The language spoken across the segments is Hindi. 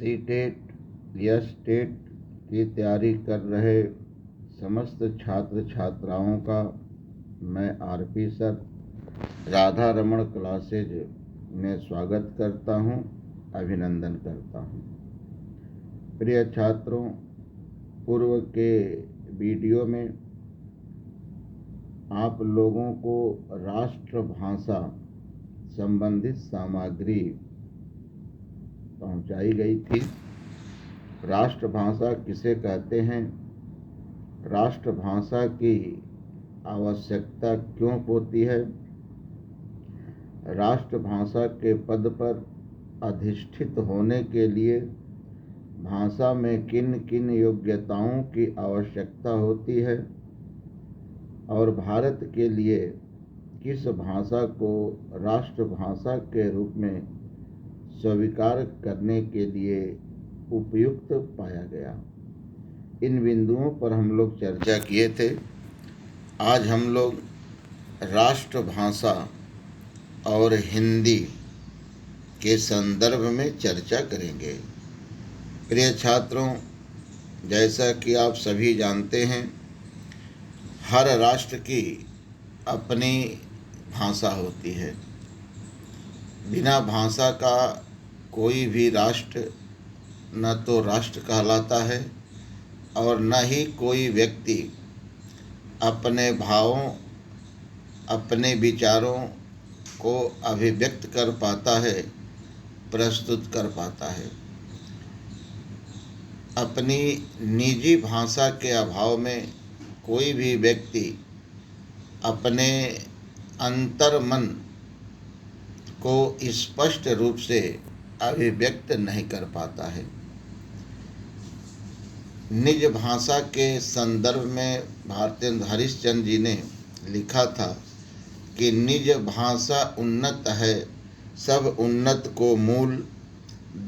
सीटेट या स्टेट की तैयारी कर रहे समस्त छात्र छात्राओं का मैं RP sir Radha Raman classes में स्वागत करता हूं, अभिनंदन करता हूं। प्रिय छात्रों, पूर्व के वीडियो में आप लोगों को राष्ट्रभाषा संबंधित सामग्री पहुंचाई गई थी। राष्ट्रभाषा किसे कहते हैं, राष्ट्रभाषा की आवश्यकता क्यों होती है, राष्ट्रभाषा के पद पर अधिष्ठित होने के लिए भाषा में किन किन योग्यताओं की आवश्यकता होती है और भारत के लिए किस भाषा को राष्ट्रभाषा के रूप में स्वीकार करने के लिए उपयुक्त पाया गया। इन बिंदुओं पर हम लोग चर्चा किए थे। आज हम लोग राष्ट्रभाषा और हिंदी के संदर्भ में चर्चा करेंगे। प्रिय छात्रों, जैसा कि आप सभी जानते हैं, हर राष्ट्र की अपनी भाषा होती है। बिना भाषा का कोई भी राष्ट्र न तो राष्ट्र कहलाता है और न ही कोई व्यक्ति अपने भावों, अपने विचारों को अभिव्यक्त कर पाता है, प्रस्तुत कर पाता है। अपनी निजी भाषा के अभाव में कोई भी व्यक्ति अपने अंतर्मन को स्पष्ट रूप से अभिव्यक्त नहीं कर पाता है। निज भाषा के संदर्भ में भारतेंदु हरिश्चंद्र जी ने लिखा था कि निज भाषा उन्नत है, सब उन्नत को मूल,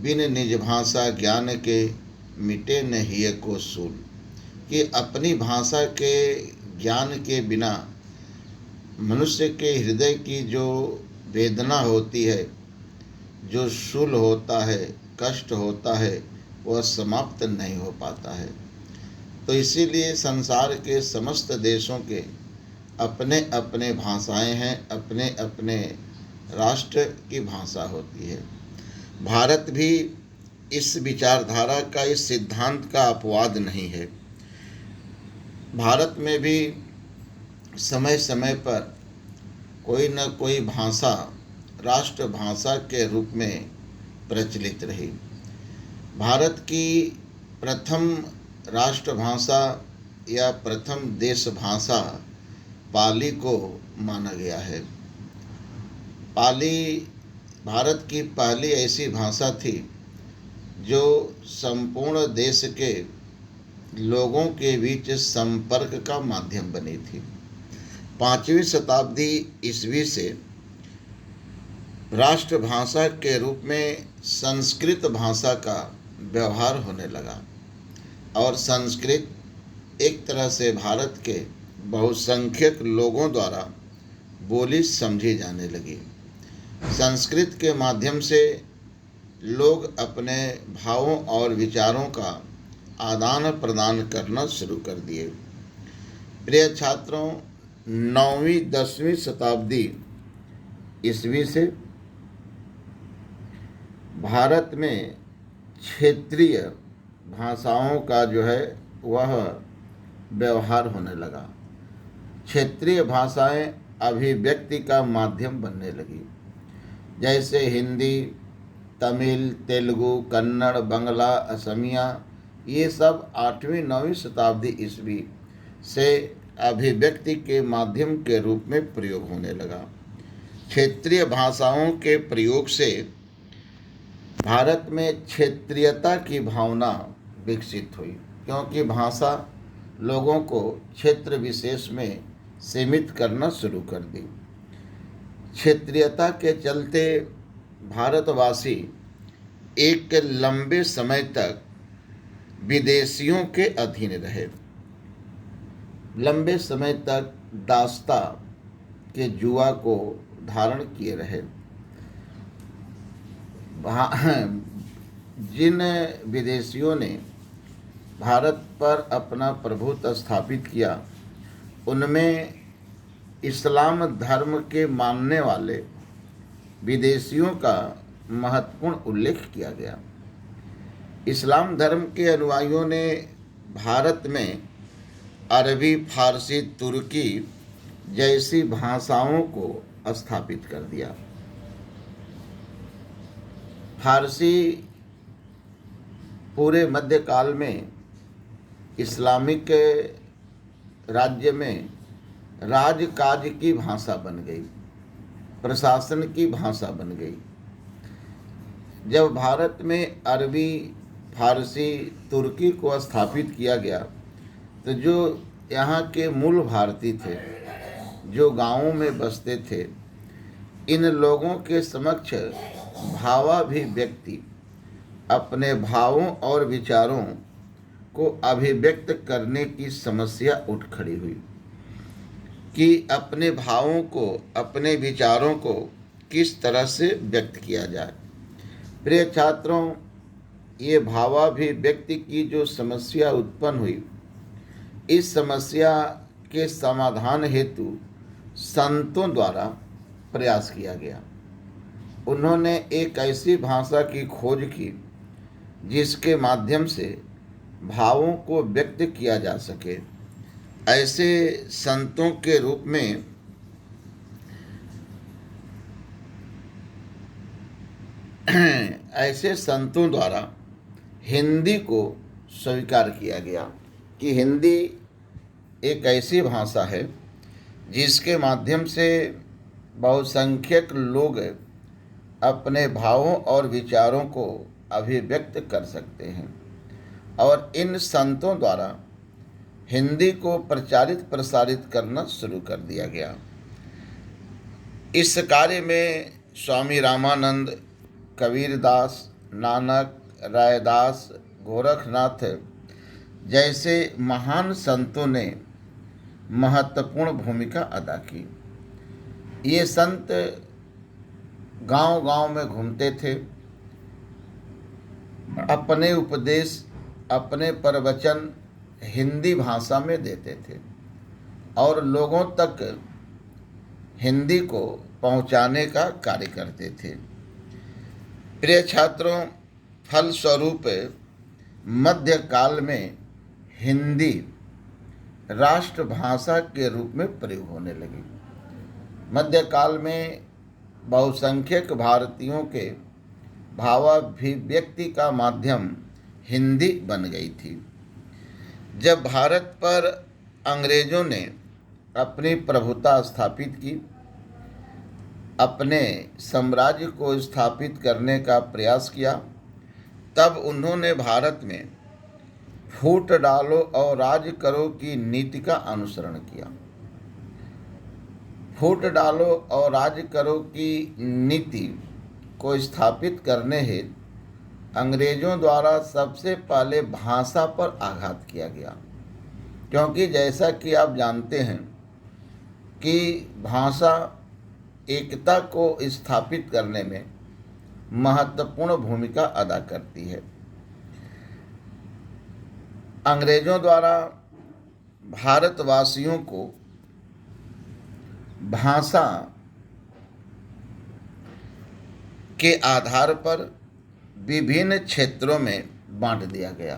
बिन निज भाषा ज्ञान के मिटे नहीं को सूल। कि अपनी भाषा के ज्ञान के बिना मनुष्य के हृदय की जो वेदना होती है, जो शूल होता है, कष्ट होता है, वह समाप्त नहीं हो पाता है। तो इसीलिए संसार के समस्त देशों के अपने अपने भाषाएं हैं, अपने अपने राष्ट्र की भाषा होती है। भारत भी इस विचारधारा का, इस सिद्धांत का अपवाद नहीं है। भारत में भी समय समय पर कोई न कोई भाषा राष्ट्रभाषा के रूप में प्रचलित रही। भारत की प्रथम राष्ट्रभाषा या प्रथम देश भाषा पाली को माना गया है। पाली भारत की पहली ऐसी भाषा थी जो संपूर्ण देश के लोगों के बीच संपर्क का माध्यम बनी थी। 5वीं शताब्दी ईस्वी से राष्ट्रभाषा के रूप में संस्कृत भाषा का व्यवहार होने लगा और संस्कृत एक तरह से भारत के बहुसंख्यक लोगों द्वारा बोली समझी जाने लगी। संस्कृत के माध्यम से लोग अपने भावों और विचारों का आदान प्रदान करना शुरू कर दिए। प्रिय छात्रों, 9वीं 10वीं शताब्दी ईस्वी से भारत में क्षेत्रीय भाषाओं का जो है वह व्यवहार होने लगा। क्षेत्रीय भाषाएं अभिव्यक्ति का माध्यम बनने लगी। जैसे हिंदी, तमिल, तेलुगु, कन्नड़, बंगला, असमिया, ये सब 8वीं 9वीं शताब्दी ईस्वी से अभिव्यक्ति के माध्यम के रूप में प्रयोग होने लगा। क्षेत्रीय भाषाओं के प्रयोग से भारत में क्षेत्रीयता की भावना विकसित हुई, क्योंकि भाषा लोगों को क्षेत्र विशेष में सीमित करना शुरू कर दी। क्षेत्रीयता के चलते भारतवासी एक लंबे समय तक विदेशियों के अधीन रहे। लंबे समय तक दास्ता के जुआ को धारण किए रहे। जिन विदेशियों ने भारत पर अपना प्रभुत्व स्थापित किया, उनमें इस्लाम धर्म के मानने वाले विदेशियों का महत्वपूर्ण उल्लेख किया गया। इस्लाम धर्म के अनुयायियों ने भारत में अरबी, फारसी, तुर्की जैसी भाषाओं को स्थापित कर दिया। फारसी पूरे मध्यकाल में इस्लामिक राज्य में राजकाज की भाषा बन गई, प्रशासन की भाषा बन गई। जब भारत में अरबी, फारसी, तुर्की को स्थापित किया गया, तो जो यहाँ के मूल भारतीय थे, जो गांवों में बसते थे, इन लोगों के समक्ष भावाभिव्यक्ति, अपने भावों और विचारों को अभिव्यक्त करने की समस्या उठ खड़ी हुई कि अपने भावों को, अपने विचारों को किस तरह से व्यक्त किया जाए। प्रिय छात्रों, ये भावाभिव्यक्ति की जो समस्या उत्पन्न हुई, इस समस्या के समाधान हेतु संतों द्वारा प्रयास किया गया। उन्होंने एक ऐसी भाषा की खोज की जिसके माध्यम से भावों को व्यक्त किया जा सके। ऐसे संतों के रूप में ऐसे संतों द्वारा हिंदी को स्वीकार किया गया कि हिंदी एक ऐसी भाषा है जिसके माध्यम से बहुसंख्यक लोग अपने भावों और विचारों को अभिव्यक्त कर सकते हैं। और इन संतों द्वारा हिंदी को प्रचारित प्रसारित करना शुरू कर दिया गया। इस कार्य में स्वामी रामानंद, कबीरदास, नानक, रायदास, गोरखनाथ जैसे महान संतों ने महत्वपूर्ण भूमिका अदा की। ये संत गांव-गांव में घूमते थे, अपने उपदेश, अपने प्रवचन हिंदी भाषा में देते थे और लोगों तक हिंदी को पहुंचाने का कार्य करते थे। प्रिय छात्रों, फलस्वरूप मध्यकाल में हिंदी राष्ट्रभाषा के रूप में प्रयोग होने लगी। मध्यकाल में बहुसंख्यक भारतीयों के भावाभिव्यक्ति का माध्यम हिंदी बन गई थी। जब भारत पर अंग्रेजों ने अपनी प्रभुता स्थापित की, अपने साम्राज्य को स्थापित करने का प्रयास किया, तब उन्होंने भारत में फूट डालो और राज करो की नीति का अनुसरण किया। फूट डालो और राज करो की नीति को स्थापित करने हेतु अंग्रेजों द्वारा सबसे पहले भाषा पर आघात किया गया, क्योंकि जैसा कि आप जानते हैं कि भाषा एकता को स्थापित करने में महत्वपूर्ण भूमिका अदा करती है। अंग्रेजों द्वारा भारतवासियों को भाषा के आधार पर विभिन्न क्षेत्रों में बांट दिया गया।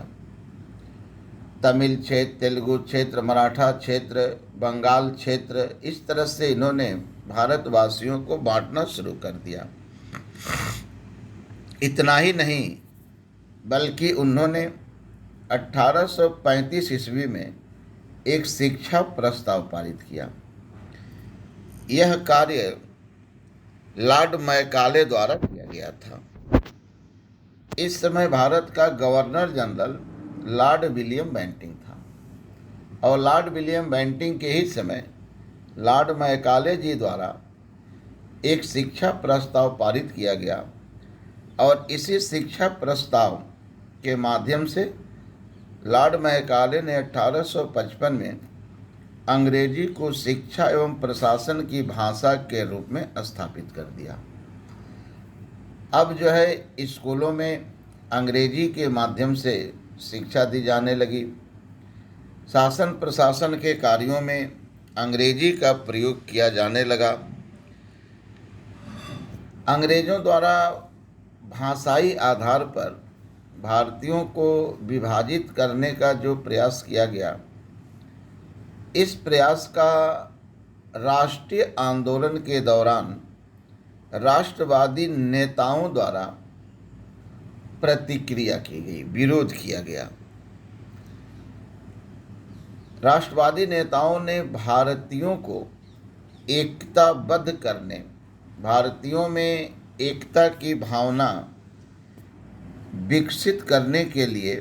तमिल क्षेत्र, तेलुगु क्षेत्र, मराठा क्षेत्र, बंगाल क्षेत्र, इस तरह से इन्होंने भारतवासियों को बांटना शुरू कर दिया। इतना ही नहीं, बल्कि उन्होंने 1835 ईस्वी में एक शिक्षा प्रस्ताव पारित किया। यह कार्य लॉर्ड मैकाले द्वारा किया गया था। इस समय भारत का governor general lord William Bentinck था और लॉर्ड विलियम बेंटिंग के ही समय लॉर्ड मैकाले जी द्वारा एक शिक्षा प्रस्ताव पारित किया गया और इसी शिक्षा प्रस्ताव के माध्यम से लॉर्ड मैकाले ने 1855 में अंग्रेजी को शिक्षा एवं प्रशासन की भाषा के रूप में स्थापित कर दिया। अब जो है स्कूलों में अंग्रेजी के माध्यम से शिक्षा दी जाने लगी। शासन प्रशासन के कार्यों में अंग्रेजी का प्रयोग किया जाने लगा। अंग्रेजों द्वारा भाषाई आधार पर भारतीयों को विभाजित करने का जो प्रयास किया गया, इस प्रयास का राष्ट्रीय आंदोलन के दौरान राष्ट्रवादी नेताओं द्वारा प्रतिक्रिया की गई, विरोध किया गया। राष्ट्रवादी नेताओं ने भारतीयों को एकताबद्ध करने, भारतीयों में एकता की भावना विकसित करने के लिए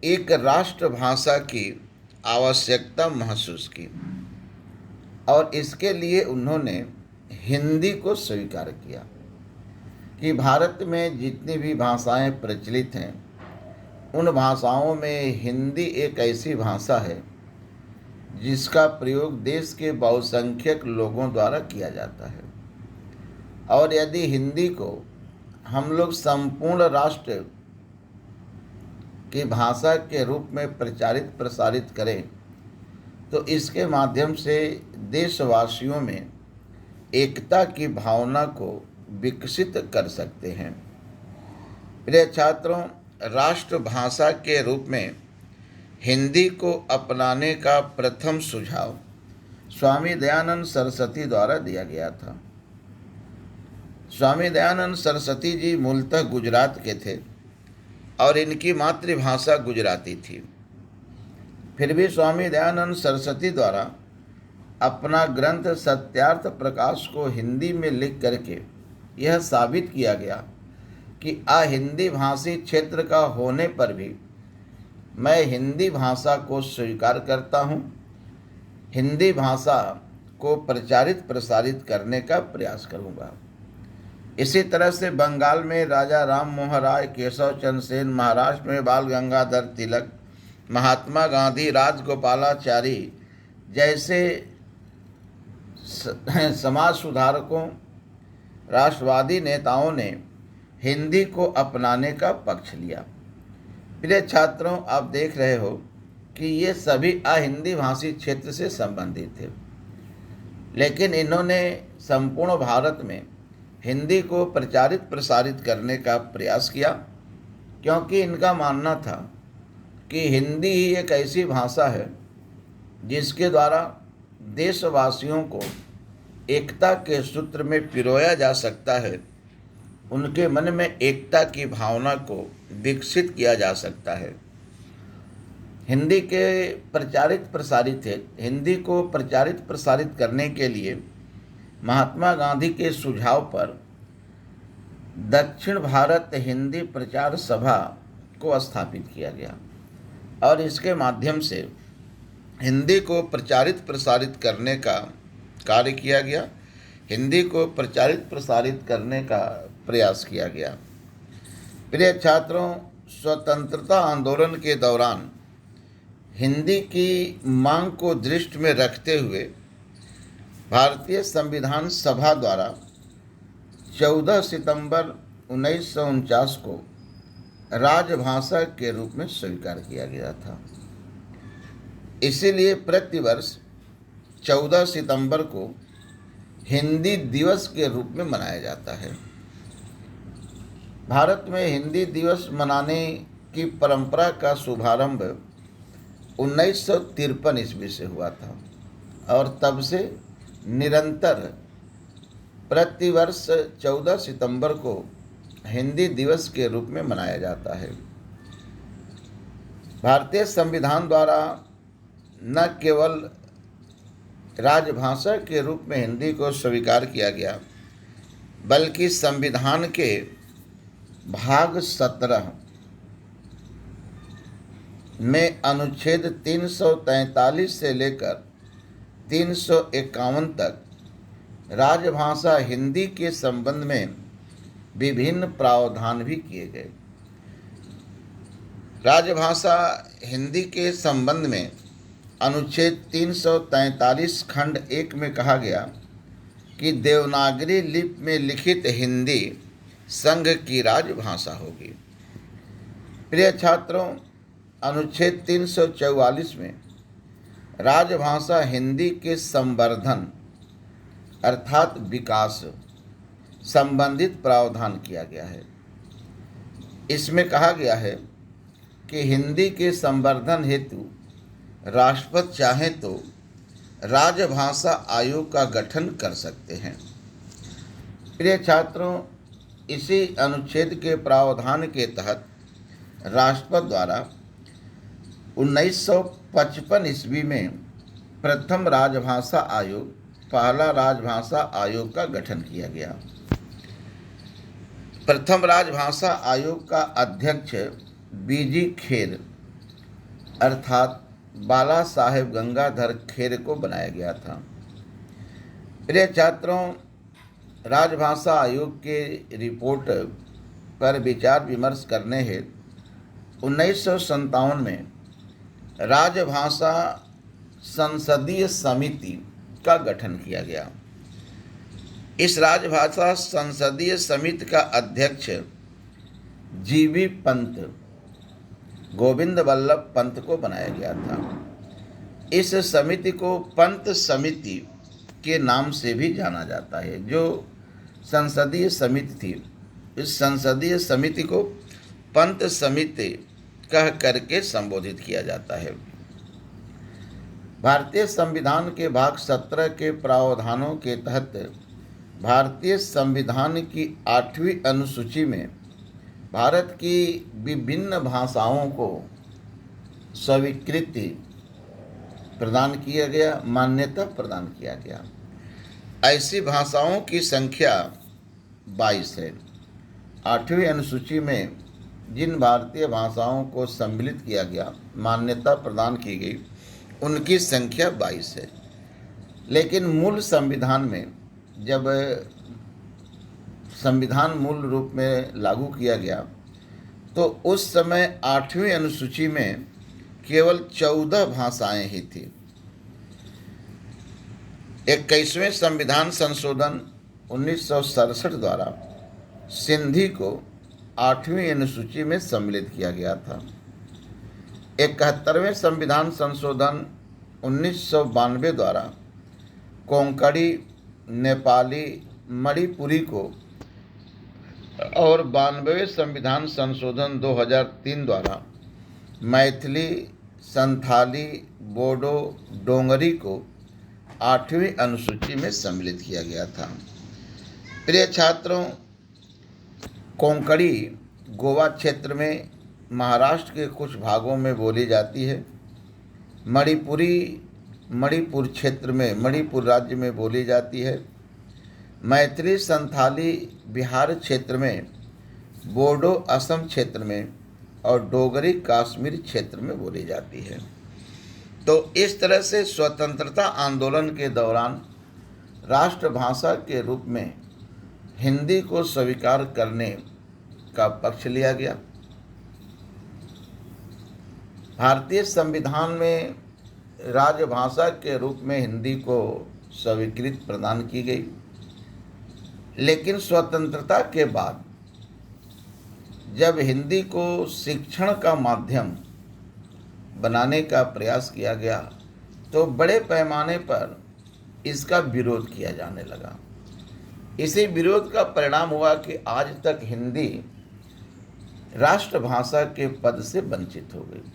एक राष्ट्रभाषा की आवश्यकता महसूस की और इसके लिए उन्होंने हिंदी को स्वीकार किया कि भारत में जितनी भी भाषाएं प्रचलित हैं, उन भाषाओं में हिंदी एक ऐसी भाषा है जिसका प्रयोग देश के बहुसंख्यक लोगों द्वारा किया जाता है। और यदि हिंदी को हम लोग संपूर्ण राष्ट्र की भाषा के रूप में प्रचारित प्रसारित करें तो इसके माध्यम से देशवासियों में एकता की भावना को विकसित कर सकते हैं। प्रिय छात्रों, राष्ट्रभाषा के रूप में हिंदी को अपनाने का प्रथम सुझाव स्वामी दयानंद सरस्वती द्वारा दिया गया था। स्वामी दयानंद सरस्वती जी मूलतः गुजरात के थे और इनकी मातृभाषा गुजराती थी। फिर भी स्वामी दयानंद सरस्वती द्वारा अपना ग्रंथ सत्यार्थ प्रकाश को हिंदी में लिख करके यह साबित किया गया कि हिंदी भाषी क्षेत्र का होने पर भी मैं हिंदी भाषा को स्वीकार करता हूँ, हिंदी भाषा को प्रचारित प्रसारित करने का प्रयास करूँगा। इसी तरह से बंगाल में राजा राम मोहन राय, केशव चंद्र सेन, महाराष्ट्र में बाल गंगाधर तिलक, महात्मा गांधी, राजगोपालाचारी जैसे समाज सुधारकों, राष्ट्रवादी नेताओं ने हिंदी को अपनाने का पक्ष लिया। प्रिय छात्रों, आप देख रहे हो कि ये सभी हिंदी भाषी क्षेत्र से संबंधित थे, लेकिन इन्होंने संपूर्ण भारत में हिंदी को प्रचारित प्रसारित करने का प्रयास किया, क्योंकि इनका मानना था कि हिंदी ही एक ऐसी भाषा है जिसके द्वारा देशवासियों को एकता के सूत्र में पिरोया जा सकता है, उनके मन में एकता की भावना को विकसित किया जा सकता है। हिंदी के प्रचारित प्रसारित है, हिंदी को प्रचारित प्रसारित करने के लिए महात्मा गांधी के सुझाव पर दक्षिण भारत हिंदी प्रचार सभा को स्थापित किया गया और इसके माध्यम से हिंदी को प्रचारित प्रसारित करने का कार्य किया गया, हिंदी को प्रचारित प्रसारित करने का प्रयास किया गया। प्रिय छात्रों, स्वतंत्रता आंदोलन के दौरान हिंदी की मांग को दृष्टि में रखते हुए भारतीय संविधान सभा द्वारा 14 सितंबर 1949 को राजभाषा के रूप में स्वीकार किया गया था। इसीलिए प्रतिवर्ष 14 सितंबर को हिंदी दिवस के रूप में मनाया जाता है। भारत में हिंदी दिवस मनाने की परंपरा का शुभारंभ 1953 ईस्वी से हुआ था और तब से निरंतर प्रतिवर्ष 14 सितंबर को हिंदी दिवस के रूप में मनाया जाता है। भारतीय संविधान द्वारा न केवल राजभाषा के रूप में हिंदी को स्वीकार किया गया, बल्कि संविधान के भाग 17 में अनुच्छेद 343 से लेकर 351 तक राजभाषा हिंदी के संबंध में विभिन्न प्रावधान भी किए गए। राजभाषा हिंदी के संबंध में अनुच्छेद 343 खंड 1 में कहा गया कि देवनागरी लिपि में लिखित हिंदी संघ की राजभाषा होगी। प्रिय छात्रों, अनुच्छेद 344 में राजभाषा हिंदी के संवर्धन अर्थात विकास संबंधित प्रावधान किया गया है। इसमें कहा गया है कि हिंदी के संवर्धन हेतु राष्ट्रपति चाहे तो राजभाषा आयोग का गठन कर सकते हैं। प्रिय छात्रों, इसी अनुच्छेद के प्रावधान के तहत राष्ट्रपति द्वारा 1955 ईस्वी में प्रथम राजभाषा आयोग, पहला राजभाषा आयोग का गठन किया गया। प्रथम राजभाषा आयोग का अध्यक्ष बीजी खेर अर्थात बाला साहेब गंगाधर खेर को बनाया गया था। प्रिय छात्रों, राजभाषा आयोग के रिपोर्ट पर विचार विमर्श करने हेतु 1957 में राजभाषा संसदीय समिति का गठन किया गया। इस राजभाषा संसदीय समिति का अध्यक्ष जीवी पंत, गोविंद वल्लभ पंत को बनाया गया था। इस समिति को पंत समिति के नाम से भी जाना जाता है। जो संसदीय समिति थी, इस संसदीय समिति को पंत समिति कह करके संबोधित किया जाता है। भारतीय संविधान के भाग 17 के प्रावधानों के तहत भारतीय संविधान की 8वीं अनुसूची में भारत की विभिन्न भाषाओं को स्वीकृति प्रदान किया गया, मान्यता प्रदान किया गया। ऐसी भाषाओं की संख्या 22 है। 8वीं अनुसूची में जिन भारतीय भाषाओं को सम्मिलित किया गया, मान्यता प्रदान की गई, उनकी संख्या 22 है। लेकिन मूल संविधान में जब संविधान मूल रूप में लागू किया गया तो उस समय 8वीं अनुसूची में केवल 14 भाषाएं ही थी। 21वें संविधान संशोधन 1967 द्वारा सिंधी को 8वीं अनुसूची में सम्मिलित किया गया था। 71वें संविधान संशोधन 1992 द्वारा कोंकणी, नेपाली, मणिपुरी को और 92वें संविधान संशोधन 2003 द्वारा मैथिली, संथाली, बोडो, डोंगरी को 8वीं अनुसूची में सम्मिलित किया गया था। प्रिय छात्रों, कोंकणी गोवा क्षेत्र में, महाराष्ट्र के कुछ भागों में बोली जाती है। मणिपुरी मणिपुर क्षेत्र में, मणिपुर राज्य में बोली जाती है। मैथिली संथाली बिहार क्षेत्र में, बोडो असम क्षेत्र में और डोगरी कश्मीर क्षेत्र में बोली जाती है। तो इस तरह से स्वतंत्रता आंदोलन के दौरान राष्ट्रभाषा के रूप में हिंदी को स्वीकार करने का पक्ष लिया गया। भारतीय संविधान में राजभाषा के रूप में हिंदी को स्वीकृति प्रदान की गई। लेकिन स्वतंत्रता के बाद जब हिंदी को शिक्षण का माध्यम बनाने का प्रयास किया गया तो बड़े पैमाने पर इसका विरोध किया जाने लगा। इसी विरोध का परिणाम हुआ कि आज तक हिंदी राष्ट्रभाषा के पद से वंचित हो गई।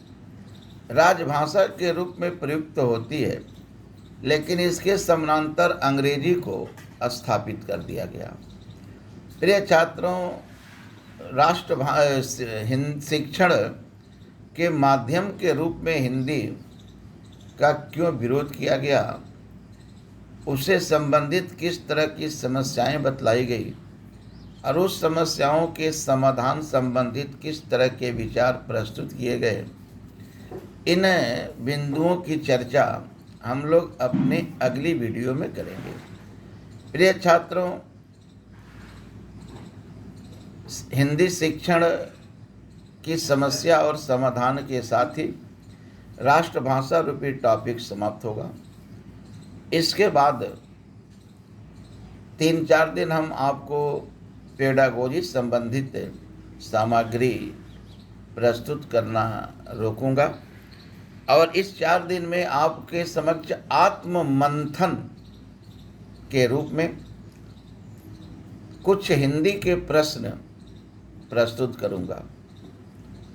राजभाषा के रूप में प्रयुक्त होती है, लेकिन इसके समानांतर अंग्रेजी को स्थापित कर दिया गया। प्रिय छात्रों, शिक्षण के माध्यम के रूप में हिंदी का क्यों विरोध किया गया, उससे संबंधित किस तरह की समस्याएं बतलाई गई और उस समस्याओं के समाधान संबंधित किस तरह के विचार प्रस्तुत किए गए, इन बिंदुओं की चर्चा हम लोग अपने अगली वीडियो में करेंगे। प्रिय छात्रों, हिंदी शिक्षण की समस्या और समाधान के साथ ही राष्ट्रभाषा रूपी टॉपिक समाप्त होगा। इसके बाद 3-4 दिन हम आपको पेडागोजी संबंधित सामग्री प्रस्तुत करना रोकूंगा और इस 4 दिन में आपके समक्ष आत्म मंथन के रूप में कुछ हिंदी के प्रश्न प्रस्तुत करूंगा,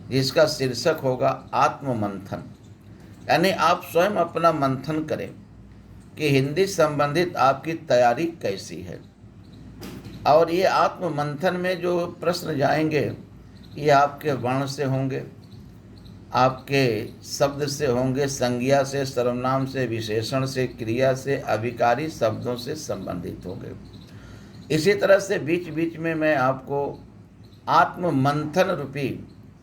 जिसका शीर्षक होगा आत्म मंथन। यानी आप स्वयं अपना मंथन करें कि हिंदी संबंधित आपकी तैयारी कैसी है। और ये आत्म मंथन में जो प्रश्न जाएंगे ये आपके वर्ण से होंगे, आपके शब्द से होंगे, संज्ञा से, सर्वनाम से, विशेषण से, क्रिया से, अभिकारी शब्दों से संबंधित होंगे। इसी तरह से बीच बीच में मैं आपको आत्म मंथन रूपी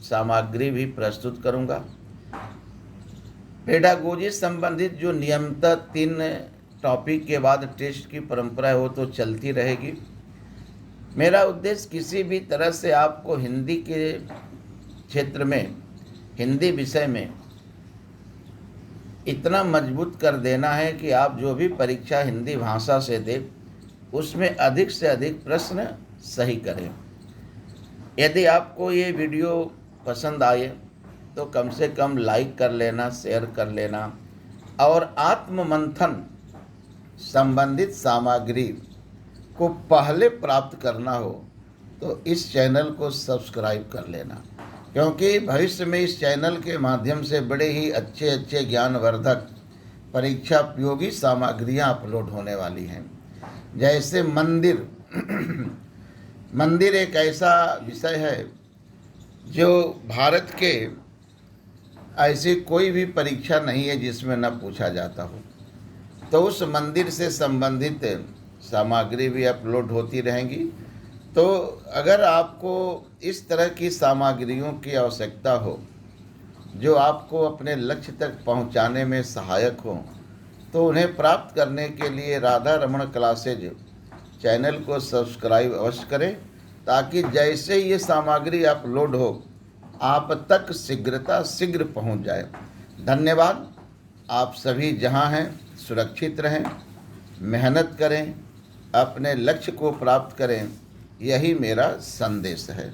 सामग्री भी प्रस्तुत करूंगा। पेडागोजी संबंधित जो नियमतः 3 टॉपिक के बाद टेस्ट की परंपरा है वो तो चलती रहेगी। मेरा उद्देश्य किसी भी तरह से आपको हिंदी के क्षेत्र में, हिंदी विषय में इतना मजबूत कर देना है कि आप जो भी परीक्षा हिंदी भाषा से दें उसमें अधिक से अधिक प्रश्न सही करें। यदि आपको ये वीडियो पसंद आए तो कम से कम लाइक कर लेना, शेयर कर लेना और आत्म मंथन संबंधित सामग्री को पहले प्राप्त करना हो तो इस चैनल को सब्सक्राइब कर लेना, क्योंकि भविष्य में इस चैनल के माध्यम से बड़े ही अच्छे ज्ञानवर्धक परीक्षा उपयोगी सामग्रियां अपलोड होने वाली हैं। जैसे मंदिर मंदिर एक ऐसा विषय है जो भारत के ऐसी कोई भी परीक्षा नहीं है जिसमें न पूछा जाता हो, तो उस मंदिर से संबंधित सामग्री भी अपलोड होती रहेंगी। तो अगर आपको इस तरह की सामग्रियों की आवश्यकता हो जो आपको अपने लक्ष्य तक पहुंचाने में सहायक हो, तो उन्हें प्राप्त करने के लिए राधा रमण क्लासेज चैनल को सब्सक्राइब अवश्य करें, ताकि जैसे ये सामग्री अपलोड हो आप तक शीघ्र पहुंच जाए। धन्यवाद। आप सभी जहां हैं सुरक्षित रहें, मेहनत करें, अपने लक्ष्य को प्राप्त करें, यही मेरा संदेश है।